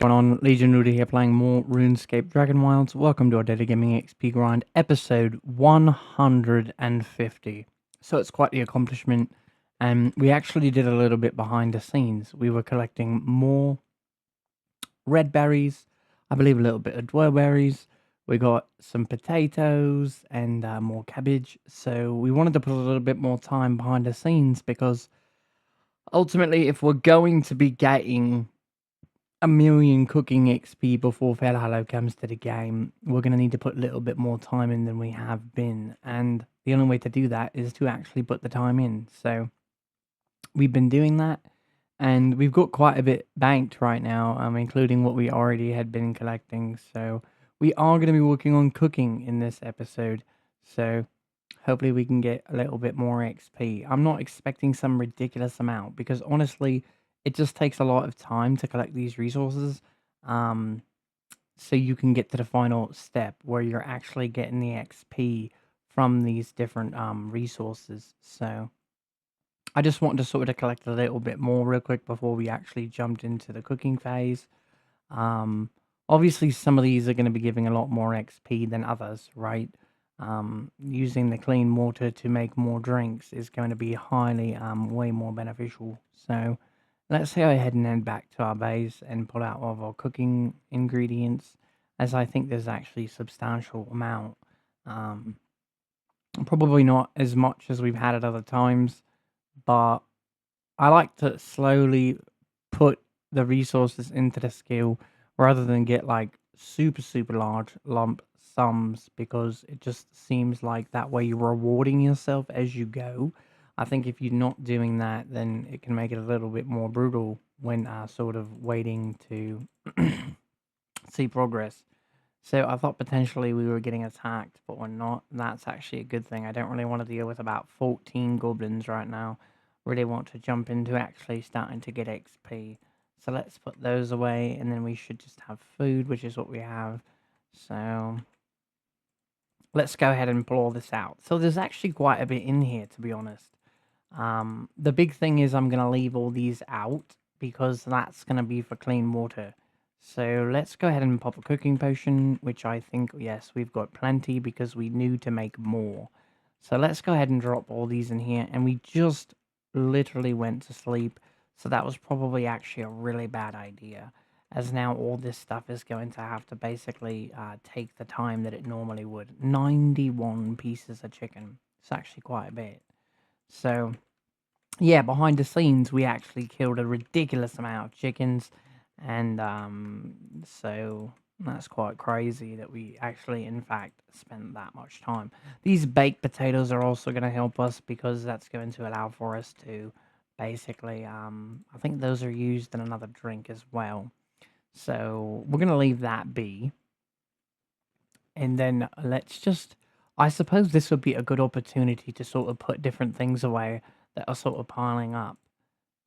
Going on, Legion Rudy here playing more RuneScape Dragonwilds. Welcome to our Daily Gaming XP grind, episode 150. So it's quite the accomplishment, and we actually did a little bit behind the scenes. We were collecting more red berries, I believe a little bit of dwellberries. We got some potatoes and more cabbage. So we wanted to put a little bit more time behind the scenes because ultimately, if we're going to be getting a million cooking XP before Hello comes to the game, we're going to need to put a little bit more time in than we have been. And the only way to do that is to actually put the time in. So we've been doing that. And we've got quite a bit banked right now, including what we already had been collecting. So we are going to be working on cooking in this episode. So hopefully we can get a little bit more XP. I'm not expecting some ridiculous amount because honestly, it just takes a lot of time to collect these resources. Um, so you can get to the final step where you're actually getting the XP from these different resources. So I just wanted to sort of collect a little bit more real quick before we actually jumped into the cooking phase. Um, Obviously, some of these are going to be giving a lot more XP than others, right? Using the clean water to make more drinks is going to be highly, way more beneficial. So let's go ahead and head back to our base and pull out all of our cooking ingredients, as I think there's actually a substantial amount. Um, Probably not as much as we've had at other times, but I like to slowly put the resources into the skill rather than get like super large lump sums because it just seems like that way you're rewarding yourself as you go. I think if you're not doing that, then it can make it a little bit more brutal when sort of waiting to see progress. So I thought potentially we were getting attacked, but we're not. That's actually a good thing. I don't really want to deal with about 14 goblins right now. Really want to jump into actually starting to get XP. So let's put those away, and then we should just have food, which is what we have. So let's go ahead and pull all this out. So there's actually quite a bit in here, to be honest. The big thing is I'm going to leave all these out because that's going to be for clean water. So let's go ahead and pop a cooking potion, which I think, yes, we've got plenty because we knew to make more. So let's go ahead and drop all these in here. And we just literally went to sleep. So that was probably actually a really bad idea, as now all this stuff is going to have to basically take the time that it normally would. 91 pieces of chicken. It's actually quite a bit. So yeah, behind the scenes, we actually killed a ridiculous amount of chickens, and so that's quite crazy that we actually, in fact, spent that much time. These baked potatoes are also going to help us because that's going to allow for us to basically, I think those are used in another drink as well. So we're going to leave that be, and then let's just. I suppose this would be a good opportunity to sort of put different things away that are sort of piling up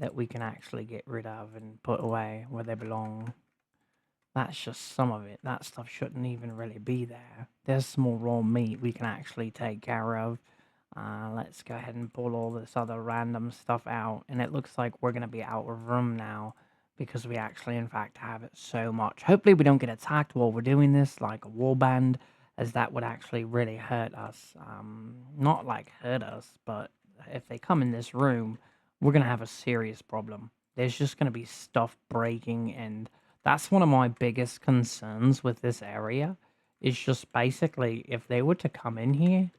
that we can actually get rid of and put away where they belong. That's just some of it. That stuff shouldn't even really be there. There's some more raw meat we can actually take care of. Let's go ahead and pull all this other random stuff out. And it looks like we're going to be out of room now because we actually, in fact, have it so much. Hopefully we don't get attacked while we're doing this, like a warband, as that would actually really hurt us. Not like hurt us, but if they come in this room, we're going to have a serious problem. There's just going to be stuff breaking, and that's one of my biggest concerns with this area. Is just basically if they were to come in here,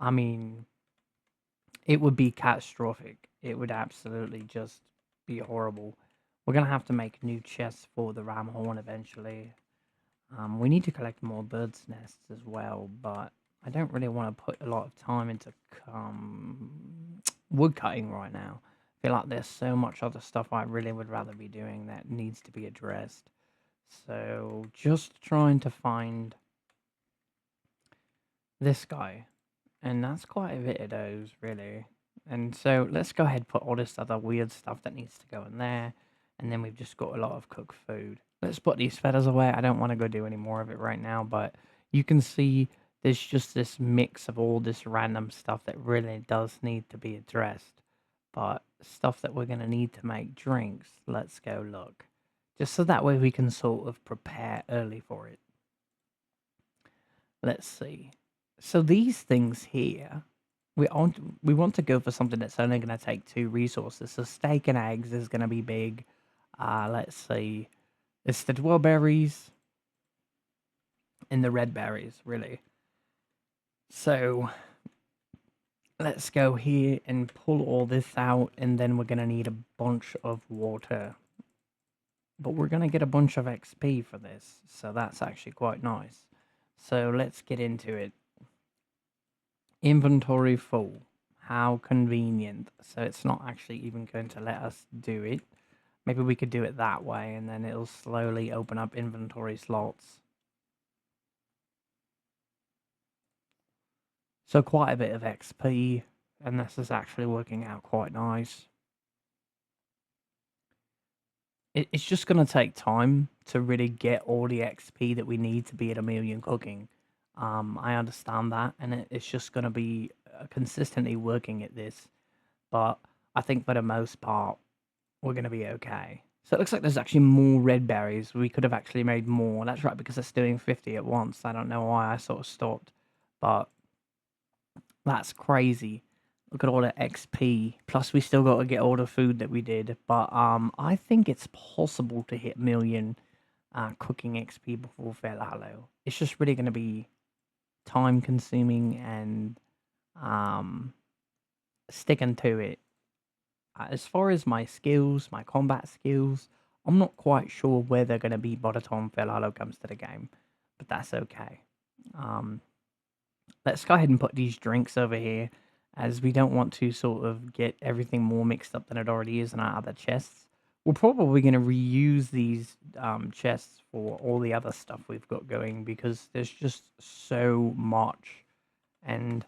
I mean, it would be catastrophic. It would absolutely just be horrible. We're gonna have to make new chests for the ram horn eventually. We need to collect more birds' nests as well, but I don't really want to put a lot of time into wood cutting right now. I feel like there's so much other stuff I really would rather be doing that needs to be addressed. So just trying to find this guy. And that's quite a bit of those, really. And so let's go ahead and put all this other weird stuff that needs to go in there. And then we've just got a lot of cooked food. Let's put these feathers away. I don't want to go do any more of it right now, but you can see there's just this mix of all this random stuff that really does need to be addressed. But stuff that we're going to need to make drinks, let's go look. just so that way we can sort of prepare early for it. Let's see. So these things here, we want to go for something that's only going to take 2 resources. So steak and eggs is going to be big. Let's see. It's the dwellberries and the red berries, really. So let's go here and pull all this out, and then we're going to need a bunch of water. But we're going to get a bunch of XP for this, so that's actually quite nice. So let's get into it. Inventory full. How convenient. So it's not actually even going to let us do it. Maybe we could do it that way, and then it'll slowly open up inventory slots. So quite a bit of XP, and this is actually working out quite nice. It's just going to take time to really get all the XP that we need to be at 1,000,000 cooking. I understand that, and it's just going to be consistently working at this. But I think for the most part, we're going to be okay. So it looks like there's actually more red berries. We could have actually made more. That's right, because it's doing 50 at once. I don't know why I sort of stopped, but that's crazy. Look at all the XP. Plus, we still got to get all the food that we did. But I think it's possible to hit 1,000,000 cooking XP before Felalo. It's just really going to be time consuming and sticking to it. As far as my skills, my combat skills, I'm not quite sure where they're going to be by the time Felalo comes to the game. But that's okay. Let's go ahead and put these drinks over here, as we don't want to sort of get everything more mixed up than it already is in our other chests. We're probably going to reuse these chests for all the other stuff we've got going, because there's just so much, and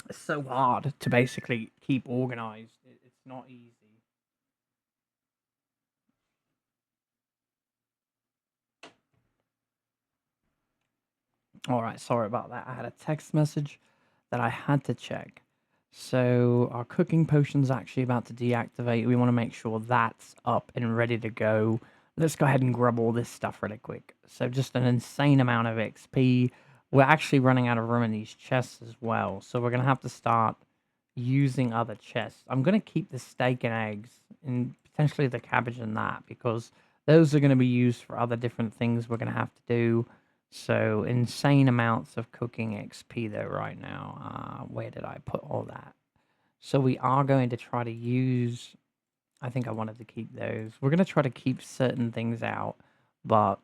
it's so hard to basically keep organized. It's not easy. All right, sorry about that. I had a text message that I had to check. So our cooking potion's actually about to deactivate. We want to make sure that's up and ready to go. Let's go ahead and grab all this stuff really quick. So just an insane amount of XP. We're actually running out of room in these chests as well. So we're going to have to start using other chests. I'm going to keep the steak and eggs and potentially the cabbage and that, because those are going to be used for other different things we're going to have to do. So insane amounts of cooking XP though right now. Where did I put all that? So we are going to try to use, I think I wanted to keep those. We're going to try to keep certain things out, but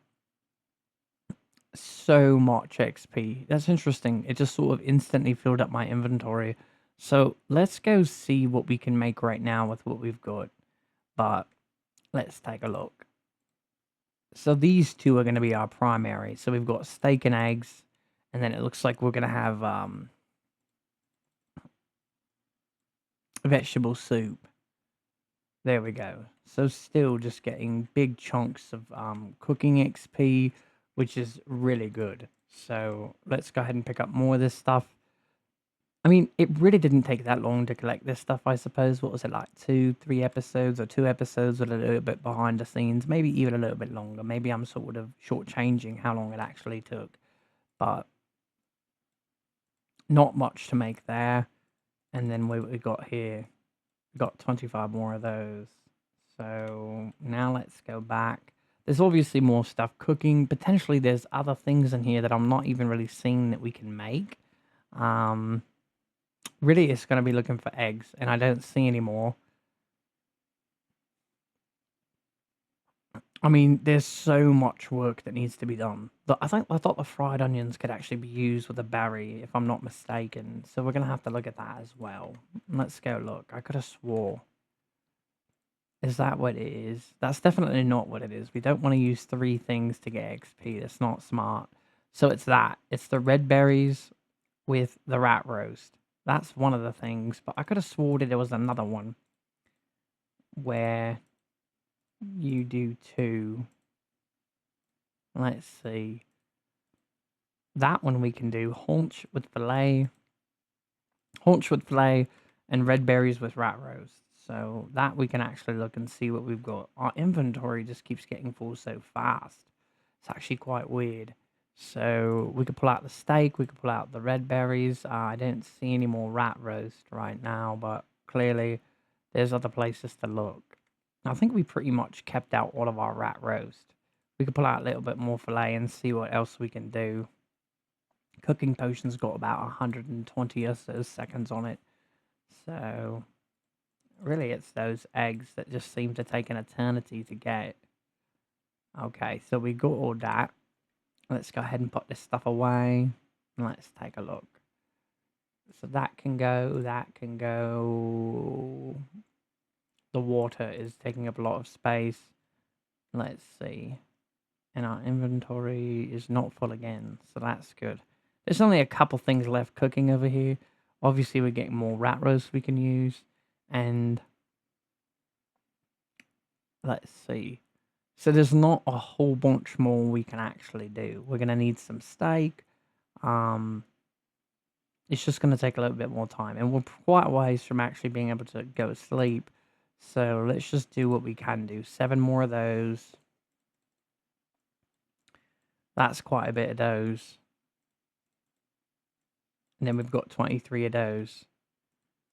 so much XP. That's interesting. It just sort of instantly filled up my inventory. So let's go see what we can make right now with what we've got. But let's take a look. So these two are going to be our primary. So we've got steak and eggs, and then it looks like we're going to have vegetable soup. There we go. So still just getting big chunks of cooking XP, which is really good. So let's go ahead and pick up more of this stuff. I mean, it really didn't take that long to collect this stuff, I suppose. What was it, like 2-3 episodes, or 2 episodes with a little bit behind the scenes? Maybe even a little bit longer. Maybe I'm sort of shortchanging how long it actually took. But not much to make there. And then we got here, we got 25 more of those. So now let's go back. There's obviously more stuff cooking. Potentially there's other things in here that I'm not even really seeing that we can make. Really, it's going to be looking for eggs, and I don't see any more. I mean, there's so much work that needs to be done. But I thought the fried onions could actually be used with a berry, if I'm not mistaken. So we're going to have to look at that as well. Let's go look. I could have swore. Is that what it is? That's definitely not what it is. We don't want to use 3 things to get XP. That's not smart. So it's that. It's the red berries with the rat roast. That's one of the things, but I could have swore that there was another one where you do 2. Let's see. That one we can do haunch with filet, and red berries with rat roast. So that we can actually look and see what we've got. Our inventory just keeps getting full so fast. It's actually quite weird. So we could pull out the steak, we could pull out the red berries. I don't see any more rat roast right now, but clearly there's other places to look. I think we pretty much kept out all of our rat roast. We could pull out a little bit more filet and see what else we can do. Cooking potion's got about 120 or so seconds on it. So really it's those eggs that just seem to take an eternity to get. Okay, so we got all that. Let's go ahead and put this stuff away. Let's take a look. So that can go, that can go. The water is taking up a lot of space. Let's see. And our inventory is not full again, so that's good. There's only a couple things left cooking over here. Obviously, we're getting more rat roast we can use. And let's see. So there's not a whole bunch more we can actually do. We're going to need some steak. It's just going to take a little bit more time. And we're quite a ways from actually being able to go to sleep. So let's just do what we can do. 7 more of those. That's quite a bit of those. And then we've got 23 of those.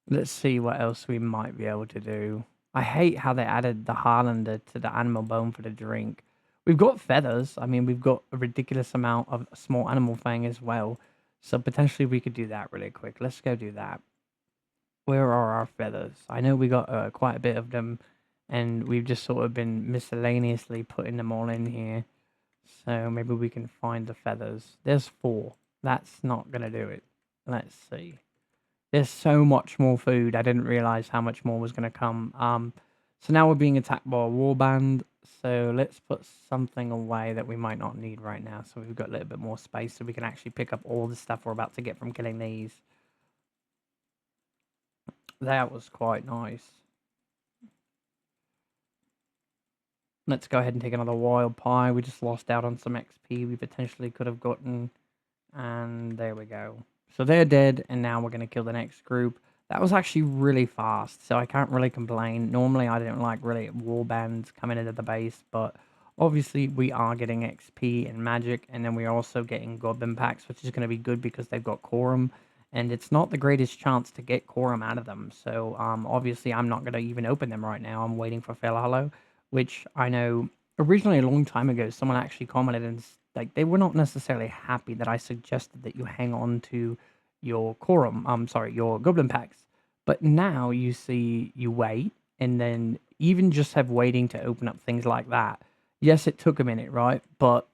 Let's see what else we might be able to do. I hate how they added the Harlander to the animal bone for the drink. We've got feathers. I mean, we've got a ridiculous amount of small animal fang as well. So potentially we could do that really quick. Let's go do that. Where are our feathers? I know we got quite a bit of them. And we've just sort of been miscellaneously putting them all in here. So maybe we can find the feathers. There's 4. That's not going to do it. Let's see. There's so much more food. I didn't realize how much more was going to come. So now we're being attacked by a warband. So let's put something away that we might not need right now. So we've got a little bit more space so we can actually pick up all the stuff we're about to get from killing these. That was quite nice. Let's go ahead and take another wild pie. We just lost out on some XP we potentially could have gotten. And there we go. So they're dead, and now we're going to kill the next group. That was actually really fast, so I can't really complain. Normally, I don't like really warbands coming into the base, but obviously we are getting XP and magic, and then we're also getting goblin packs, which is going to be good because they've got quorum, and it's not the greatest chance to get quorum out of them. So obviously I'm not going to even open them right now. I'm waiting for Fail Hollow, which I know originally a long time ago someone actually commented and like they were not necessarily happy that I suggested that you hang on to your quorum, your goblin packs. But now you see you wait and then even just have waiting to open up things like that. Yes, it took a minute, right? But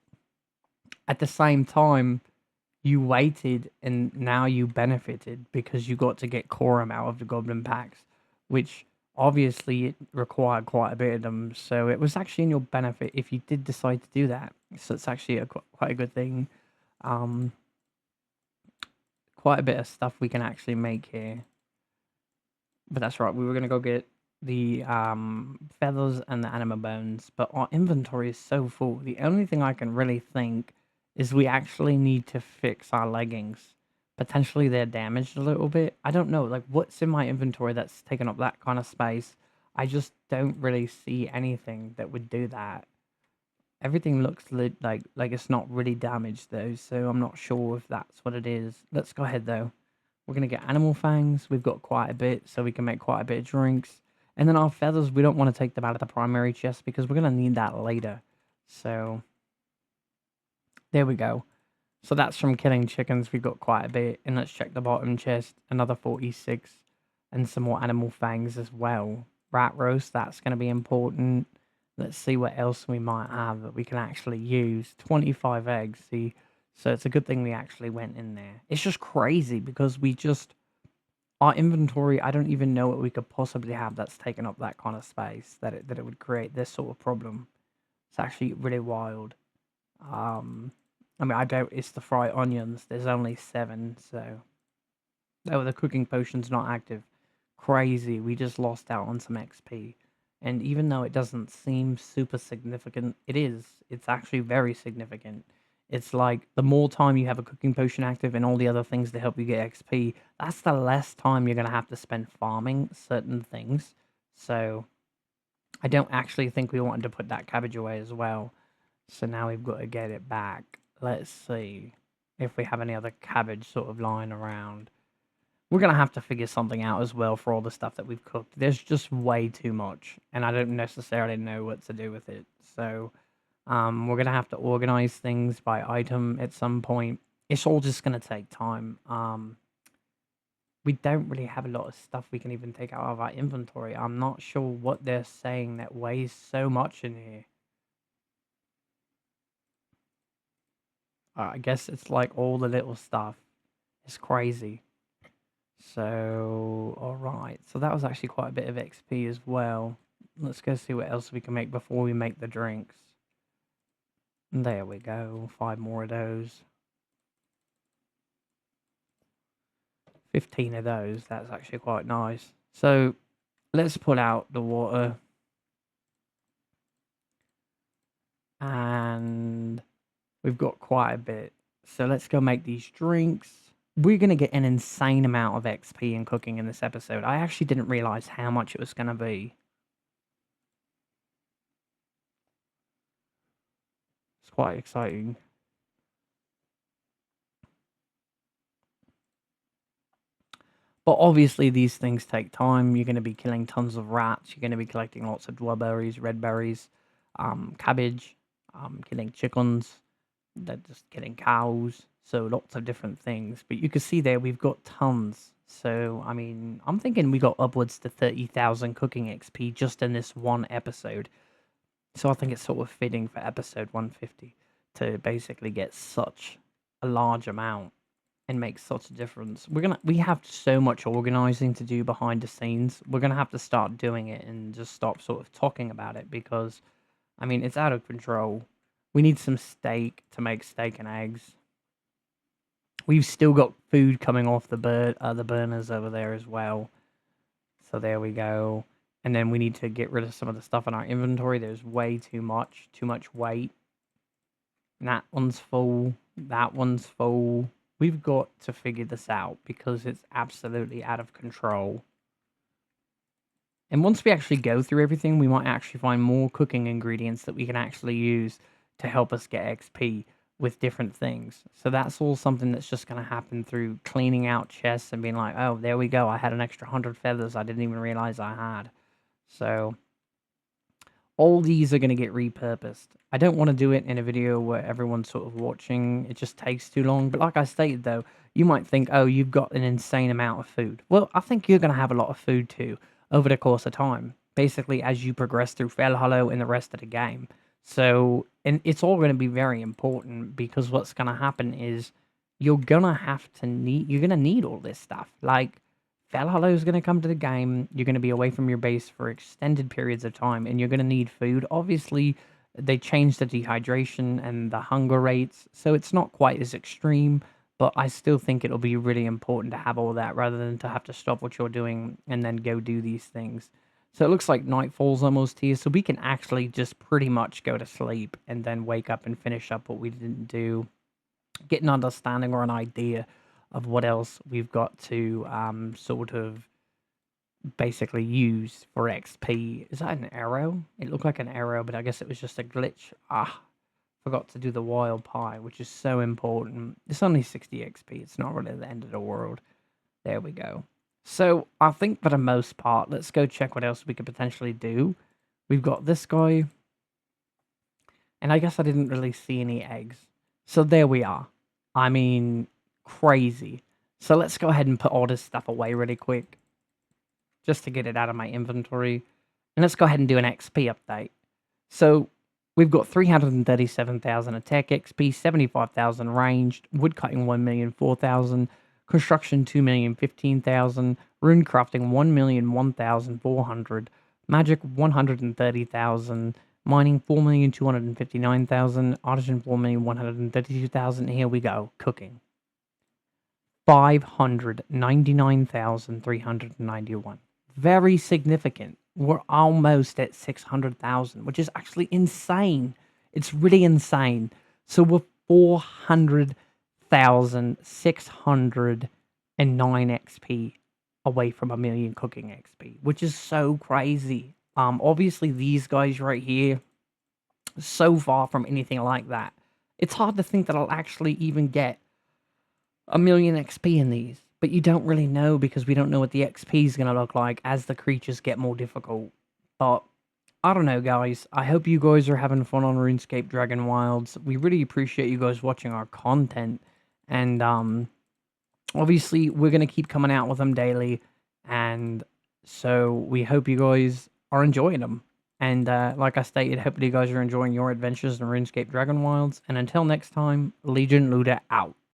at the same time, you waited and now you benefited because you got to get quorum out of the goblin packs, which obviously it required quite a bit of them. So it was actually in your benefit if you did decide to do that. So it's actually quite a good thing. Quite a bit of stuff we can actually make here. But that's right, we were going to go get the feathers and the animal bones, but our inventory is so full. The only thing I can really think is we actually need to fix our leggings. Potentially they're damaged a little bit. I don't know, like what's in my inventory that's taken up that kind of space? I just don't really see anything that would do that. Everything looks like it's not really damaged though, so I'm not sure if that's what it is. Let's go ahead though. We're going to get animal fangs. We've got quite a bit, so we can make quite a bit of drinks. And then our feathers, we don't want to take them out of the primary chest because we're going to need that later. So, there we go. So that's from killing chickens. We've got quite a bit. And let's check the bottom chest. Another 46. And some more animal fangs as well. Rat roast, that's going to be important. Let's see what else we might have that we can actually use. 25 eggs, see. So it's a good thing we actually went in there. It's just crazy because our inventory, I don't even know what we could possibly have that's taken up that kind of space that it would create this sort of problem. It's actually really wild. I mean, I doubt it's the fried onions. There's only 7, so. Oh, the cooking potion's not active. Crazy. We just lost out on some XP. And even though it doesn't seem super significant, it is. It's actually very significant. It's like the more time you have a cooking potion active and all the other things to help you get XP, that's the less time you're going to have to spend farming certain things. So I don't actually think we wanted to put that cabbage away as well. So now we've got to get it back. Let's see if we have any other cabbage sort of lying around. We're going to have to figure something out as well for all the stuff that we've cooked. There's just way too much, and I don't necessarily know what to do with it. So we're going to have to organize things by item at some point. It's all just going to take time. We don't really have a lot of stuff we can even take out of our inventory. I'm not sure what they're saying that weighs so much in here. I guess it's like all the little stuff. It's crazy. So, alright. So that was actually quite a bit of XP as well. Let's go see what else we can make before we make the drinks. And there we go. 5 more of those. 15 of those. That's actually quite nice. So, let's pull out the water. And we've got quite a bit. So let's go make these drinks. We're going to get an insane amount of XP in cooking in this episode. I actually didn't realize how much it was going to be. It's quite exciting. But obviously these things take time. You're going to be killing tons of rats. You're going to be collecting lots of dwellberries, red berries, cabbage, killing chickens. They're just killing cows. So lots of different things. But you can see there we've got tons. So, I mean, I'm thinking we got upwards to 30,000 cooking XP just in this one episode. So I think it's sort of fitting for episode 150 to basically get such a large amount and make such a difference. We have so much organizing to do behind the scenes. We're gonna have to start doing it and just stop sort of talking about it because, I mean, it's out of control. We need some steak to make steak and eggs. We've still got food coming off the burners over there as well. So there we go. And then we need to get rid of some of the stuff in our inventory. There's way too much weight. And that one's full. That one's full. We've got to figure this out because it's absolutely out of control. And once we actually go through everything, we might actually find more cooking ingredients that we can actually use to help us get XP with different things. So that's all something that's just going to happen through cleaning out chests and being like, oh, there we go. I had an extra 100 feathers I didn't even realize I had. So all these are going to get repurposed. I don't want to do it in a video where everyone's sort of watching. It just takes too long. But like I stated, though, you might think, oh, you've got an insane amount of food. Well, I think you're going to have a lot of food, too, over the course of time. Basically, as you progress through Fell Hollow and the rest of the game. So, and it's all going to be very important because what's going to happen is you're going to need all this stuff. Like, Fell Hollow is going to come to the game. You're going to be away from your base for extended periods of time, and you're going to need food. Obviously, they changed the dehydration and the hunger rates, so it's not quite as extreme, but I still think it'll be really important to have all that rather than to have to stop what you're doing and then go do these things. So it looks like nightfall's almost here, so we can actually just pretty much go to sleep and then wake up and finish up what we didn't do, get an understanding or an idea of what else we've got to sort of basically use for XP. Is that an arrow? It looked like an arrow, but I guess it was just a glitch. Forgot to do the wild pie, which is so important. It's only 60 XP. It's not really the end of the world. There we go. So I think for the most part, let's go check what else we could potentially do. We've got this guy. And I guess I didn't really see any eggs. So there we are. I mean, crazy. So let's go ahead and put all this stuff away really quick. Just to get it out of my inventory. And let's go ahead and do an XP update. So we've got 337,000 attack XP, 75,000 ranged, woodcutting 1,004,000, construction 2,015,000, rune crafting 1,001,400, magic 130,000, mining 4,259,000, artisan 4,132,000. Here we go, cooking 599,391. Very significant. We're almost at 600,000, which is actually insane. It's really insane. So we're 400,609 XP away from 1,000,000 cooking XP, which is so crazy. Obviously these guys right here, so far from anything like that. It's hard to think that I'll actually even get 1,000,000 XP in these, but you don't really know because we don't know what the XP is going to look like as the creatures get more difficult. But I don't know, guys. I hope you guys are having fun on RuneScape Dragonwilds. We really appreciate you guys watching our content, and obviously we're going to keep coming out with them daily, and so we hope you guys are enjoying them. And like I stated, hopefully you guys are enjoying your adventures in RuneScape Dragonwilds. And until next time, Legion Looter out.